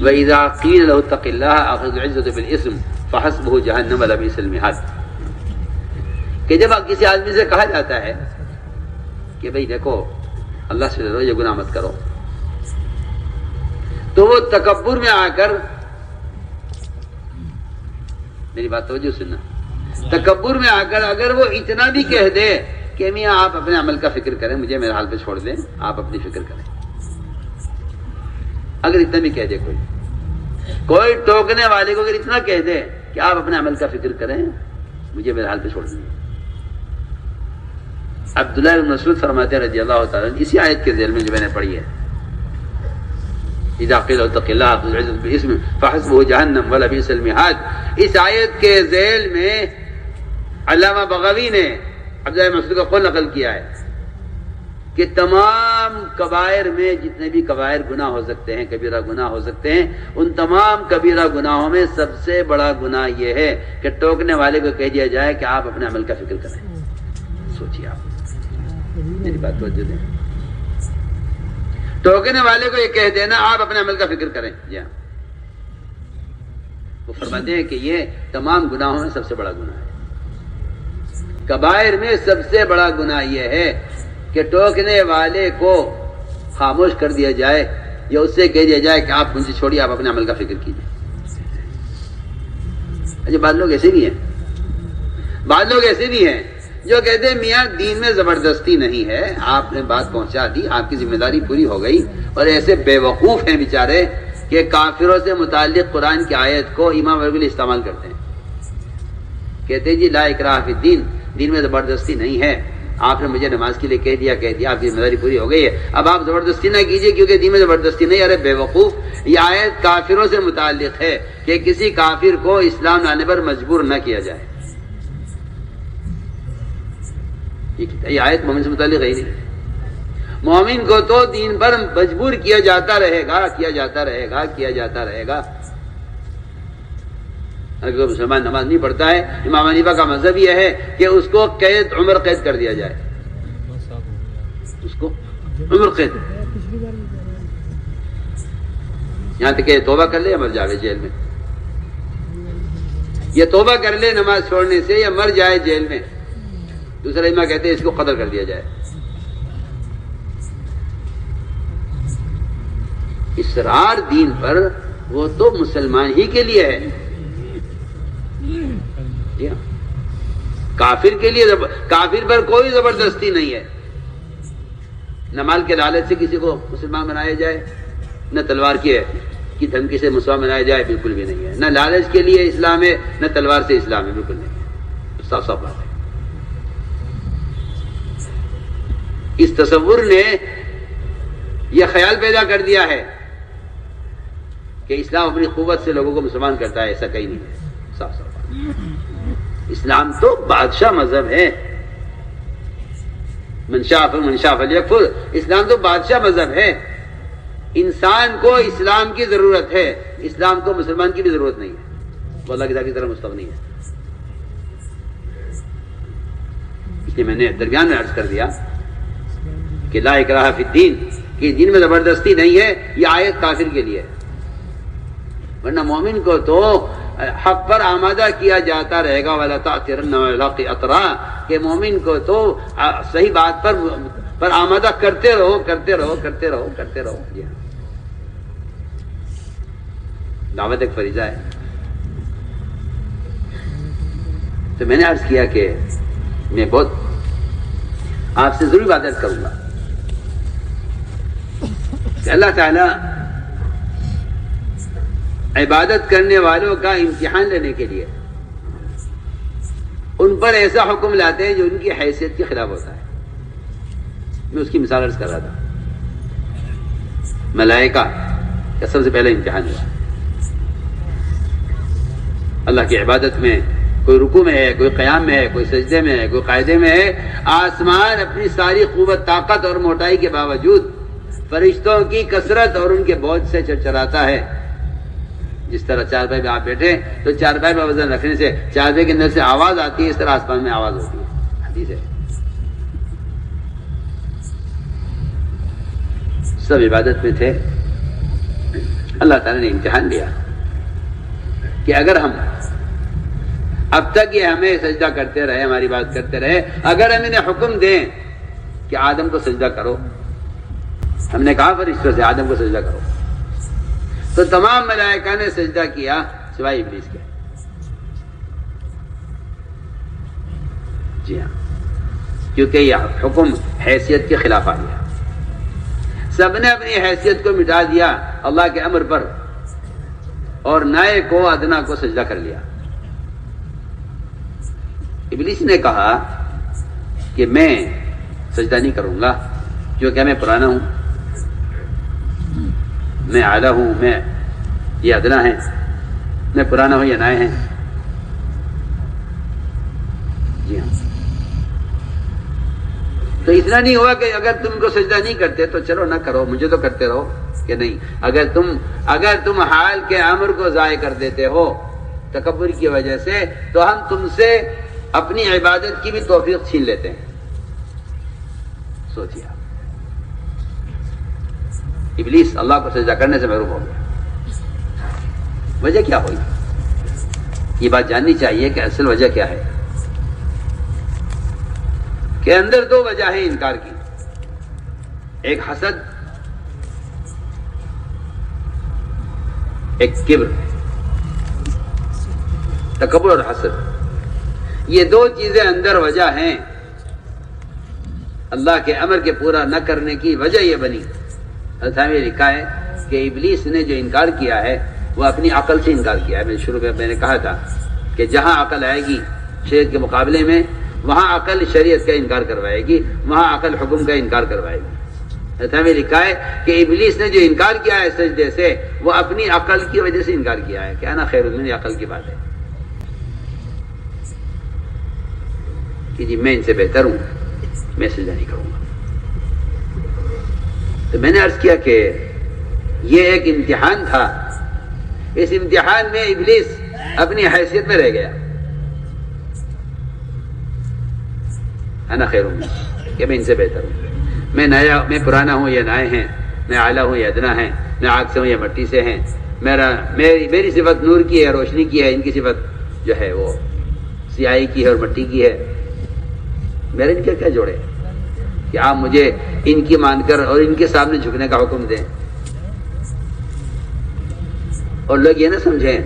وَإِذَا قِيلَ لَهُ اتَّقِ اللَّهَ أَخَذَ الْعِزَّةَ بِالْإِثْمِ فَحَسْبُهُ جَهَنَّمَ وَلَبِئْسَ الْمِهَادُ. کہ جب کسی آدمی سے کہا جاتا ہے کہ بھئی دیکھو اللہ سے ڈرو، یہ گناہ مت کرو، تو وہ تکبر میں آ کر، میری بات توجہ سننا، تکبر میں آ کر اگر وہ اتنا بھی کہہ دے کہ میاں آپ اپنے عمل کا فکر کریں، مجھے میرے حال پہ چھوڑ دیں، آپ اپنی فکر کریں، اگر اتنا بھی کہہ دے، کوئی ٹوکنے والے کو اگر اتنا کہہ دے کہ آپ اپنے عمل کا فکر کریں، مجھے میرے حال پہ چھوڑ دیں. عبداللہ بن مسعود فرماتے ہیں رضی اللہ تعالیٰ عنہ، اسی آیت کے ذیل میں جو میں نے پڑھی ہے، اذا قیل اتق اللہ اخذ العزة بالاسم فحسبه جہنم ولبئس المہاد، اس آیت کے ذیل میں علامہ بغوی نے عبداللہ بن مسعود کا قول نقل کیا ہے کہ تمام کبائر میں جتنے بھی کبائر گناہ ہو سکتے ہیں، کبیرہ گناہ ہو سکتے ہیں، ان تمام کبیرہ گناہوں میں سب سے بڑا گناہ یہ ہے کہ ٹوکنے والے کو کہہ دیا جائے کہ آپ اپنے عمل کا فکر کریں. سوچیے آپ، میری بات توجہ دیں، ٹوکنے والے کو یہ کہہ دینا آپ اپنے عمل کا فکر کریں. جی ہاں، وہ فرماتے ہیں کہ یہ تمام گناہوں میں سب سے بڑا گناہ ہے. کبائر میں سب سے بڑا گناہ یہ ہے کہ ٹوکنے والے کو خاموش کر دیا جائے یا اس سے کہہ دیا جائے کہ آپ مجھے چھوڑیے، آپ اپنے عمل کا فکر کیجیے. اچھا، بعض لوگ ایسے بھی ہیں، بعض لوگ ایسے بھی ہیں جو کہتے ہیں میاں دین میں زبردستی نہیں ہے، آپ نے بات پہنچا دی، آپ کی ذمہ داری پوری ہو گئی. اور ایسے بے وقوف ہیں بیچارے کہ کافروں سے متعلق قرآن کی آیت کو امام ورگلی استعمال کرتے ہیں، کہتے ہیں جی لا اکراہ فی الدین، دین میں زبردستی نہیں ہے، آپ نے مجھے نماز کے لیے کہہ دیا، آپ کی ذمہ داری پوری ہو گئی ہے، اب آپ زبردستی نہ کیجیے کیونکہ دین میں زبردستی نہیں. ارے بے وقوف، یہ آیت کافروں سے متعلق ہے کہ کسی کافر کو اسلام لانے پر مجبور نہ کیا جائے. یہ آیت مومن سے متعلق ہے ہی نہیں. مومن کو تو دین پر مجبور کیا جاتا رہے گا، کیا جاتا رہے گا، کیا جاتا رہے گا. اگر مسلمان نماز نہیں پڑھتا ہے، امام حنیفہ کا مذہب یہ ہے کہ اس کو قید، عمر قید کر دیا جائے، اس کو عمر قید، یہاں تک کہ توبہ کر لے یا مر جائے جیل میں. یہ توبہ کر لے نماز چھوڑنے سے یا مر جائے جیل میں. دوسرا امام کہتے ہیں اس کو قتل کر دیا جائے. اصرار دین پر وہ تو مسلمان ہی کے لیے ہے، کافر کے لیے، کافر پر کوئی زبردستی نہیں ہے. نہ مال کے لالچ سے کسی کو مسلمان بنایا جائے، نہ تلوار کی دھمکی سے مسلمان بنایا جائے، بالکل بھی نہیں ہے. نہ لالچ کے لیے اسلام ہے، نہ تلوار سے اسلام ہے، بالکل نہیں ہے. صاف صاف بات ہے. اس تصور نے یہ خیال پیدا کر دیا ہے کہ اسلام اپنی قوت سے لوگوں کو مسلمان کرتا ہے، ایسا کہیں نہیں ہے. صاف صاف بات. اسلام تو بادشاہ مذہب ہے، من شاء فلیکفر. اسلام تو بادشاہ مذہب ہے. انسان کو اسلام کی ضرورت ہے، اسلام کو مسلمان کی بھی ضرورت نہیں ہے. وہ اللہ کی ذات کی طرح مستغنی ہے. اس لیے میں نے درمیان میں عرض کر دیا کہ لا اکراہ فی الدین، کہ دین میں زبردستی نہیں ہے. یہ آیت کافر کے لیے ہے، ورنہ مومن کو تو حق پر آمادہ کیا جاتا رہے گا. وَلَا تَعْتِرَنَّ وَالْحَقِّ أَطْرَا، کہ مومن کو تو صحیح بات پر آمادہ کرتے رہو، کرتے رہو، کرتے رہو، کرتے رہو. دعوت ایک فریضہ ہے. تو میں نے عرض کیا کہ میں بہت آپ سے ضرور بات عرض کروں گا کہ اللہ تعالی عبادت کرنے والوں کا امتحان لینے کے لیے ان پر ایسا حکم لاتے ہیں جو ان کی حیثیت کے خلاف ہوتا ہے. میں اس کی مثال عرض کر رہا تھا. ملائکہ کا سب سے پہلا امتحان ہوا. اللہ کی عبادت میں کوئی رکوع میں ہے، کوئی قیام میں ہے، کوئی سجدے میں ہے، کوئی قاعدے میں ہے. آسمان اپنی ساری قوت، طاقت اور موٹائی کے باوجود فرشتوں کی کثرت اور ان کے بوجھ سے چرچراتا ہے. جس طرح چارپائی پہ آپ بیٹھے تو چارپائی پہ وزن رکھنے سے چارپائی کے اندر سے آواز آتی ہے، اس طرح آسمان میں آواز ہوتی ہے. حدیث ہے. سب عبادت میں تھے. اللہ تعالیٰ نے امتحان لیا کہ اگر ہم اب تک یہ ہمیں سجدہ کرتے رہے، ہماری بات کرتے رہے، اگر ہم انہیں حکم دیں کہ آدم کو سجدہ کرو، ہم نے کہا فرشتوں سے آدم کو سجدہ کرو، تو تمام ملائکہ نے سجدہ کیا سوائے ابلیس کے۔ جی ہاں، کیونکہ یہ حکم حیثیت کے خلاف آ گیا، سب نے اپنی حیثیت کو مٹا دیا اللہ کے امر پر، اور نائے کو ادنا کو سجدہ کر لیا۔ ابلیس نے کہا کہ میں سجدہ نہیں کروں گا کیونکہ میں پرانا ہوں، میں اعلیٰ ہوں، میں یہ ادنا ہے، میں پرانا ہوں، یہ نائے ہیں۔ جی ہاں، تو اتنا نہیں ہوا کہ اگر تم کو سجدہ نہیں کرتے تو چلو نہ کرو، مجھے تو کرتے رہو، کہ نہیں، اگر تم حال کے امر کو ضائع کر دیتے ہو تکبر کی وجہ سے، تو ہم تم سے اپنی عبادت کی بھی توفیق چھین لیتے ہیں۔ سوچیے آپ، ابلیس اللہ کو سجدہ کرنے سے محروم ہو گیا، وجہ کیا ہوئی؟ یہ بات جاننی چاہیے کہ اصل وجہ کیا ہے، کہ اندر دو وجہ ہیں انکار کی، ایک حسد، ایک کبر، تکبر اور حسد، یہ دو چیزیں اندر وجہ ہیں اللہ کے امر کے پورا نہ کرنے کی وجہ یہ بنی۔ حضرت نے لکھا ہے کہ ابلیس نے جو انکار کیا ہے وہ اپنی عقل سے انکار کیا ہے۔ شروع میں نے کہا تھا کہ جہاں عقل آئے گی شریعت کے مقابلے میں، وہاں عقل شریعت کا انکار کروائے گی، وہاں عقل حکم کا انکار کروائے گی۔ حضرت میں لکھا ہے کہ ابلیس نے جو انکار کیا ہے سجدے سے، وہ اپنی عقل کی وجہ سے انکار کیا ہے کہ انا خیر من، عقل کی بات ہے کہ جی میں ان سے بہتر ہوں، میں سجدہ نہیں کروں گا۔ تو میں نے عرض کیا کہ یہ ایک امتحان تھا، اس امتحان میں ابلیس اپنی حیثیت میں رہ گیا، انا خیر من، کہ میں ان سے بہتر ہوں، میں پرانا ہوں، یہ نائے ہیں، میں اعلیٰ ہوں، یہ ادنا ہیں، میں آگ سے ہوں، یہ مٹی سے ہیں، میری صفت نور کی ہے، روشنی کی ہے، ان کی صفت جو ہے وہ سیاہی کی ہے اور مٹی کی ہے، میرے ان کے کیا جوڑے کہ آپ مجھے ان کی مان کر اور ان کے سامنے جھکنے کا حکم دیں، اور لوگ یہ نہ سمجھیں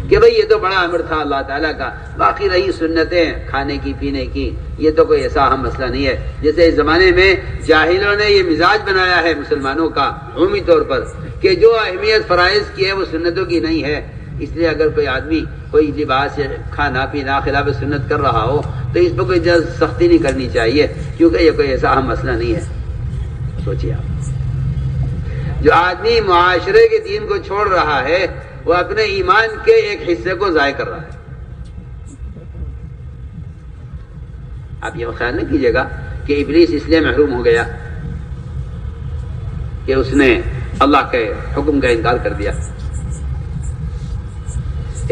کہ بھئی یہ تو بڑا امر تھا اللہ تعالیٰ کا، باقی رہی سنتیں کھانے کی پینے کی، یہ تو کوئی ایسا اہم مسئلہ نہیں ہے۔ جیسے اس زمانے میں جاہلوں نے یہ مزاج بنایا ہے مسلمانوں کا عمومی طور پر کہ جو اہمیت فرائض کی ہے وہ سنتوں کی نہیں ہے، اس لیے اگر کوئی آدمی کوئی لباس کھانا پینا خلاف سنت کر رہا ہو تو اس پر کوئی سختی نہیں کرنی چاہیے کیونکہ یہ کوئی ایسا اہم مسئلہ نہیں ہے۔ سوچیے آپ، جو آدمی معاشرے کے دین کو چھوڑ رہا ہے وہ اپنے ایمان کے ایک حصے کو ضائع کر رہا ہے۔ آپ یہ خیال نہ کیجیے گا کہ ابلیس اس لیے محروم ہو گیا کہ اس نے اللہ کے حکم کا انکار کر دیا۔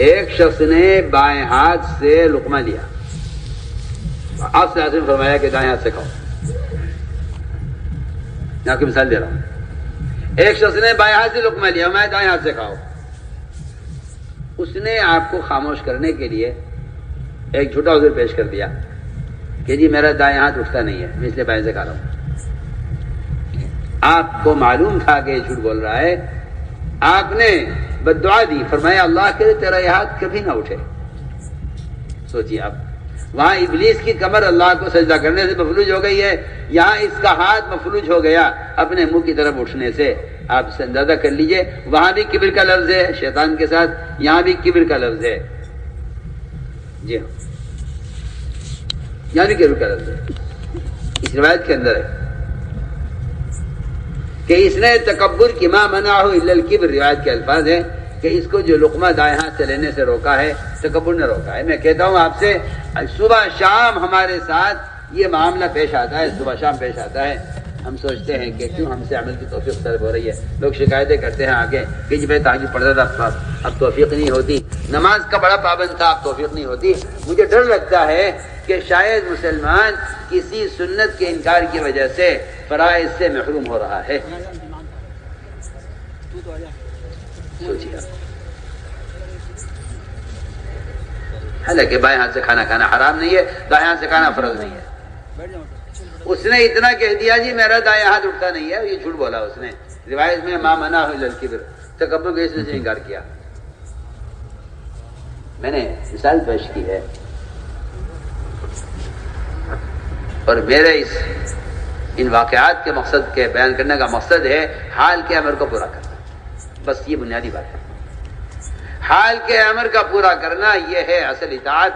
ایک شخص نے بائیں ہاتھ سے لقمہ لیا، آپ سے حضرت نے فرمایا کہ دائیں ہاتھ سے کھاؤ، میں آپ کی مثال دے رہا ہوں۔ ایک شخص نے بائیں ہاتھ سے لقمہ لیا، میں دائیں ہاتھ سے کھاؤ۔ اس نے آپ کو خاموش کرنے کے لیے ایک جھوٹا عذر پیش کر دیا کہ جی میرا دائیں ہاتھ اٹھتا نہیں ہے، میں اس لیے بائیں سے کھا رہا ہوں۔ آپ کو معلوم تھا کہ یہ جھوٹ بول رہا ہے، آپ نے بد دعا دی، فرمایا اللہ کرے تیرا یہ ہاتھ کبھی نہ اٹھے۔ سوچیے آپ، وہاں ابلیس کی کمر اللہ کو سجدہ کرنے سے مفلوج ہو گئی ہے، یہاں اس کا ہاتھ مفلوج ہو گیا اپنے منہ کی طرف اٹھنے سے۔ آپ سے اندازہ کر لیجئے، وہاں بھی کبر کا لفظ ہے شیطان کے ساتھ، یہاں بھی کبر کا لفظ ہے۔ جی ہاں، یہاں بھی کبر کا لفظ ہے، اس روایت کے اندر ہے کہ اس نے تکبر کی ما منعہ الا الکبر، روایت کے الفاظ ہیں کہ اس کو جو لقمہ دائیں ہاتھ سے لینے سے روکا ہے تکبر نے روکا ہے۔ میں کہتا ہوں آپ سے، صبح شام ہمارے ساتھ یہ معاملہ پیش آتا ہے، صبح شام پیش آتا ہے۔ ہم سوچتے ہیں کہ کیوں ہم سے عمل کی توفیق طلب ہو رہی ہے، لوگ شکایتیں کرتے ہیں آگے کہ جی میں تہجد پڑھتا تھا اب توفیق نہیں ہوتی، نماز کا بڑا پابند تھا اب توفیق نہیں ہوتی۔ مجھے ڈر لگتا ہے کہ شاید مسلمان کسی سنت کے انکار کی وجہ سے فرائض سے محروم ہو رہا ہے۔ سوچیے حالانکہ بائیں ہاتھ سے کھانا حرام نہیں ہے، دائیں ہاتھ سے کھانا فرض نہیں ہے۔ اس نے اتنا کہہ دیا جی میرا دائیں ہاتھ اٹھتا نہیں ہے، یہ جھوٹ بولا اس نے۔ روایت میں ما منع الکبر، تکبر کو اس نے سے انکار کیا۔ میں نے مثال پیش کی ہے، اور میرے ان واقعات کے مقصد کے بیان کرنے کا مقصد ہے حال کے امر کو پورا کرنا، بس یہ بنیادی بات ہے۔ حال کے امر کا پورا کرنا یہ ہے اصل اطاعت،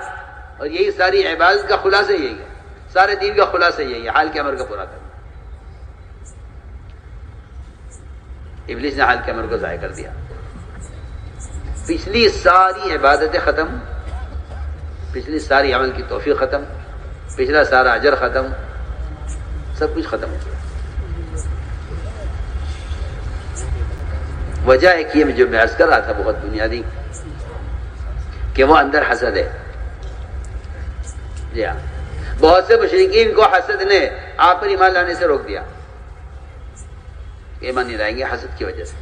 اور یہی ساری عبادت کا خلاصہ یہی ہے، سارے دین کا خلاصہ یہی ہے، حال کے امر کا پورا کرنا۔ ابلیس نے حال کے امر کو ضائع کر دیا، پچھلی ساری عبادتیں ختم، پچھلی ساری عمل کی توفیق ختم، پچھلا سارا اجر ختم، سب کچھ ختم ہو گیا۔ وجہ ایک یہ جو میں عرض کر رہا تھا بہت بنیادی، کہ وہ اندر حسد ہے۔ جی ہاں، بہت سے مشرکین کو حسد نے آپ پر ایمان لانے سے روک دیا، ایمان نہیں لائیں گے حسد کی وجہ سے۔